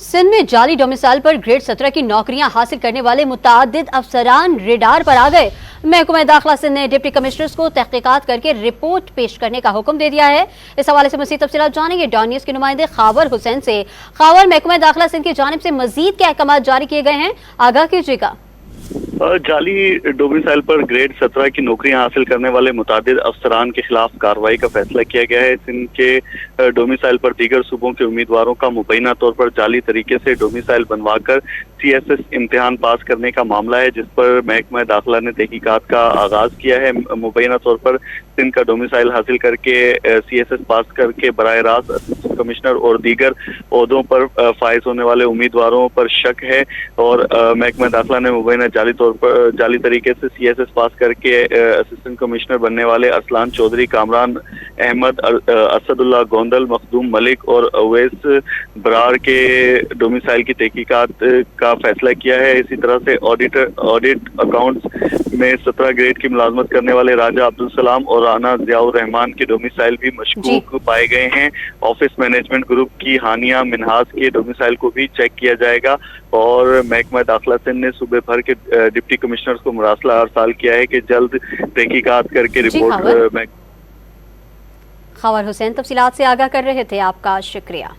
सिंध में जाली डोमिसाइल पर ग्रेड 17 की नौकरियां हासिल करने वाले मुतादिद अफसरान रेडार पर आ गए। महकमा दाखिला सिंध ने डिप्टी कमिश्नर्स को तहकीकात करके रिपोर्ट पेश करने का हुक्म दे दिया है। इस हवाले से मज़ीद तफसीलात जानेंगे डॉन न्यूज़ के नुमाइंदे खावर हुसैन से। खावर, महकमा दाखिला सिंध की जानिब से मजीद क्या अहकाम जारी किए गए हैं, आगाह कीजिएगा। जाली डोमिसाइल पर ग्रेड 17 की नौकरियां हासिल करने वाले मुतादिद अफसरान के खिलाफ कार्रवाई का फैसला किया गया है। सिंध के डोमिसाइल पर दीगर सूबों के उम्मीदवारों का मुबैना तौर पर जाली तरीके से डोमिसाइल बनवाकर CSS इम्तिहान पास करने का मामला है, जिस पर महकमा दाखिला ने तहकीकात का आगाज किया है। मुबैना तौर पर सिंध का डोमिसाइल हासिल करके CSS पास करके बराह रास्त असिस्टेंट कमिश्नर और दीगर ओहदों पर फाइज होने वाले उम्मीदवारों पर शक है और महकमा दाखिला ने मुबैना जाली तरीके से CSS पास करके असिस्टेंट कमिश्नर बनने वाले अरसलान चौधरी, कामरान अहमद, असदुल्ला गोंदल, मखदूम मलिक और अवैस बरार के डोमिसाइल की तहकीकात का फैसला किया है। इसी तरह से ऑडिट अकाउंट्स में 17 ग्रेड की मुलाजमत करने वाले राजा अब्दुल सलाम और राना जियाउर रहमान के डोमिसाइल भी मशकूक पाए गए हैं। ऑफिस मैनेजमेंट ग्रुप की हानिया मिनहाज के डोमिसाइल को भी चेक किया जाएगा और महकमा दाखिला सिंध ने सूबे भर के डिप्टी कमिश्नर्स को मुरासला अरसाल किया है कि जल्द तहकीकात करके रिपोर्ट। खावर हुसैन तफसीलात से आगाह कर रहे थे, आपका शुक्रिया।